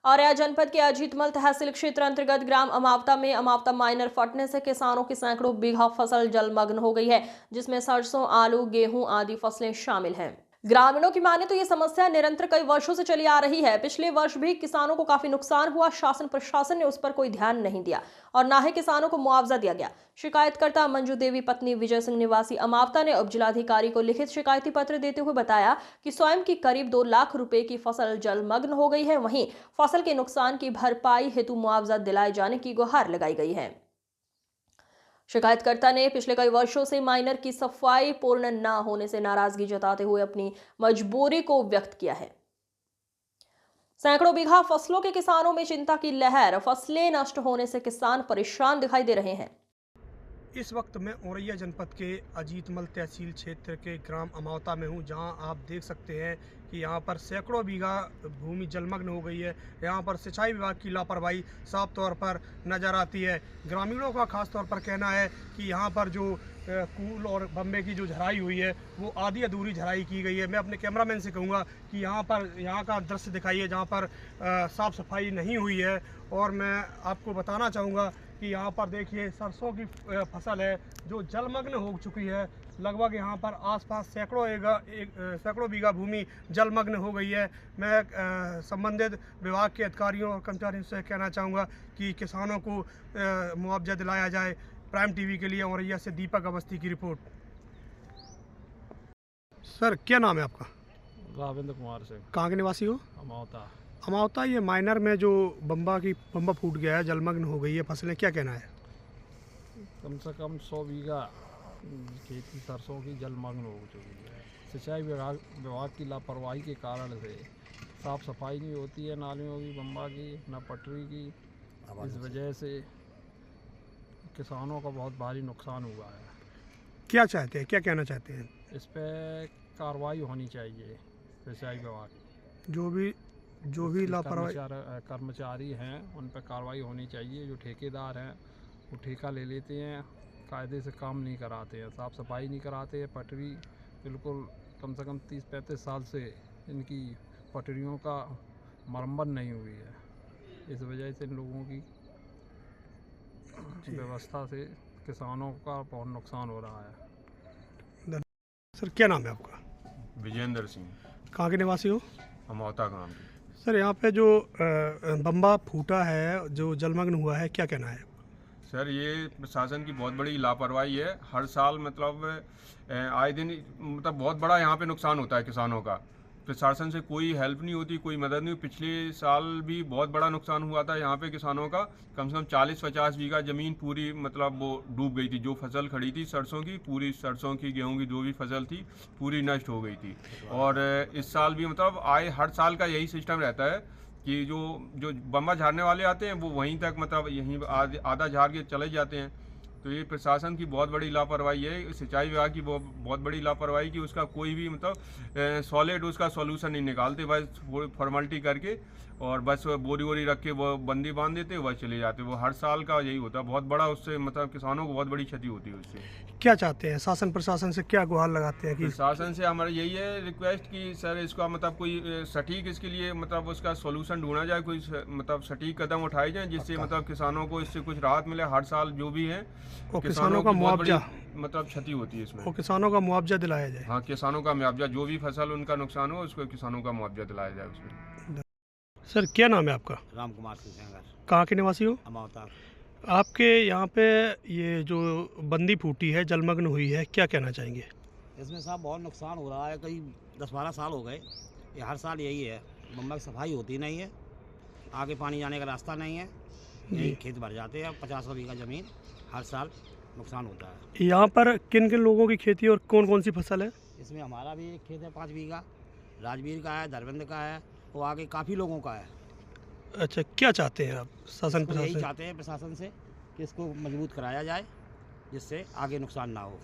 औरैया जनपद के अजीतमल तहसील क्षेत्र अंतर्गत ग्राम अमावता में अमावता माइनर फटने से किसानों की सैकड़ों बीघा फसल जलमग्न हो गई है, जिसमें सरसों, आलू, गेहूं आदि फसलें शामिल हैं। ग्रामीणों की माने तो ये समस्या निरंतर कई वर्षों से चली आ रही है। पिछले वर्ष भी किसानों को काफी नुकसान हुआ। शासन प्रशासन ने उस पर कोई ध्यान नहीं दिया और न ही किसानों को मुआवजा दिया गया। शिकायतकर्ता मंजू देवी पत्नी विजय सिंह निवासी अमावता ने उप जिलाधिकारी को लिखित शिकायती पत्र देते हुए बताया कि स्वयं की करीब 2 लाख रुपए की फसल जलमग्न हो गई है। वहीं फसल के नुकसान की भरपाई हेतु मुआवजा दिलाए जाने की गुहार लगाई गई है। शिकायतकर्ता ने पिछले कई वर्षों से माइनर की सफाई पूर्ण न होने से नाराजगी जताते हुए अपनी मजबूरी को व्यक्त किया है। सैकड़ों बीघा फसलों के किसानों में चिंता की लहर। फसलें नष्ट होने से किसान परेशान दिखाई दे रहे हैं। इस वक्त मैं औरैया जनपद के अजीतमल तहसील क्षेत्र के ग्राम अमावता में हूं, जहां आप देख सकते हैं कि यहां पर सैकड़ों बीघा भूमि जलमग्न हो गई है। यहां पर सिंचाई विभाग की लापरवाही साफ तौर पर नज़र आती है। ग्रामीणों का खास तौर पर कहना है कि यहां पर जो कूल और बम्बे की जो झराई हुई है वो आधी अधूरी झराई की गई है। मैं अपने कैमरामैन से कहूँगा कि यहाँ का दृश्य दिखाइए जहाँ पर साफ़ सफाई नहीं हुई है। और मैं आपको बताना चाहूँगा कि यहाँ पर देखिए सरसों की फसल है जो जलमग्न हो चुकी है। लगभग यहाँ पर आसपास सैकड़ों बीघा भूमि जलमग्न हो गई है। मैं संबंधित विभाग के अधिकारियों और कर्मचारियों से कहना चाहूँगा कि किसानों को मुआवजा दिलाया जाए। प्राइम टीवी के लिए औरैया से दीपक अवस्थी की रिपोर्ट। सर क्या नाम है आपका? राविंद्र कुमार सिंह। कहाँ के निवासी हो? अमावता। अमावता, ये माइनर में जो बम्बा फूट गया है, जलमग्न हो गई है फसलें, क्या कहना है? कम से कम 100 बीघा खेती सरसों की जलमग्न हो चुकी है। सिंचाई विभाग की लापरवाही के कारण से साफ सफाई नहीं होती है नालियों की, बम्बा की, न पटरी की। इस वजह से किसानों का बहुत भारी नुकसान हुआ है। क्या चाहते हैं, क्या कहना चाहते हैं? इस पर कार्रवाई होनी चाहिए। सिंचाई विभाग जो भी लापरवाही कर्मचारी हैं उन पर कार्रवाई होनी चाहिए। जो ठेकेदार हैं वो ठेका ले लेते हैं, कायदे से काम नहीं कराते हैं, साफ़ सफाई नहीं कराते हैं। पटरी बिल्कुल कम से कम 30-35 साल से इनकी पटरियों का मरम्मत नहीं हुई है। इस वजह से इन लोगों की व्यवस्था से किसानों का बहुत नुकसान हो रहा है। सर क्या नाम है आपका? विजेंद्र सिंह। कहाँ के निवासी हो? अमावता गांव के। सर यहाँ पे जो बम्बा फूटा है, जो जलमग्न हुआ है, क्या कहना है? सर ये प्रशासन की बहुत बड़ी लापरवाही है। हर साल मतलब आए दिन मतलब बहुत बड़ा यहाँ पे नुकसान होता है किसानों का। प्रशासन से कोई हेल्प नहीं होती, कोई मदद नहीं। पिछले साल भी बहुत बड़ा नुकसान हुआ था यहाँ पे किसानों का। कम से कम 40-50 बीघा ज़मीन पूरी मतलब वो डूब गई थी। जो फसल खड़ी थी सरसों की, पूरी सरसों की, गेहूं की जो भी फसल थी पूरी नष्ट हो गई थी। और इस साल भी मतलब हर साल का यही सिस्टम रहता है कि जो बम्बा झाड़ने वाले आते हैं वो वहीं तक मतलब यहीं आधा झाड़ के चले जाते हैं। तो ये प्रशासन की बहुत बड़ी लापरवाही है। सिंचाई विभाग की बहुत बड़ी लापरवाही कि उसका कोई भी मतलब सॉलिड उसका सॉल्यूशन नहीं निकालते, बस फॉर्मेलिटी करके और बस बोरी वोरी रख के वो बंदी बांध देते, वह चले जाते। वो हर साल का यही होता है। बहुत बड़ा उससे मतलब किसानों को बहुत बड़ी क्षति होती है उससे। क्या चाहते हैं शासन प्रशासन से, क्या गुहार लगाते हैं? कि प्रशासन से हमारा यही है रिक्वेस्ट कि सर इसका मतलब कोई सटीक इसके लिए मतलब उसका सॉल्यूशन ढूंढा जाए, कोई मतलब सटीक कदम उठाए जाए जिससे मतलब किसानों को इससे कुछ राहत मिले। हर साल जो भी है किसानों का मुआवजा मतलब क्षति होती है इसमें, किसानों का मुआवजा दिलाया जाए। हाँ, किसानों का मुआवजा, जो भी फसल उनका नुकसान हो उसको किसानों का मुआवजा दिलाया जाए उसमें। सर क्या नाम है आपका? राम कुमार सिंह। कहाँ के निवासी हो? अमावता। आपके यहाँ पे ये जो बंदी फूटी है, जलमग्न हुई है, क्या कहना चाहेंगे? इसमें साहब बहुत नुकसान हो रहा है। कई 10-12 साल हो गए, ये हर साल यही है। बम्बा की सफाई होती नहीं है, आगे पानी जाने का रास्ता नहीं है, यही खेत भर जाते हैं। 50 बीघा ज़मीन हर साल नुकसान होता है। यहाँ पर किन किन लोगों की खेती और कौन कौन सी फसल है? इसमें हमारा भी एक खेत है 5 बीघा, राजवीर का है, धर्मेंद्र का है, और आगे काफ़ी लोगों का है। अच्छा, क्या चाहते हैं आप शासन यही प्रशासन? चाहते हैं प्रशासन से कि इसको मजबूत कराया जाए जिससे आगे नुकसान ना हो।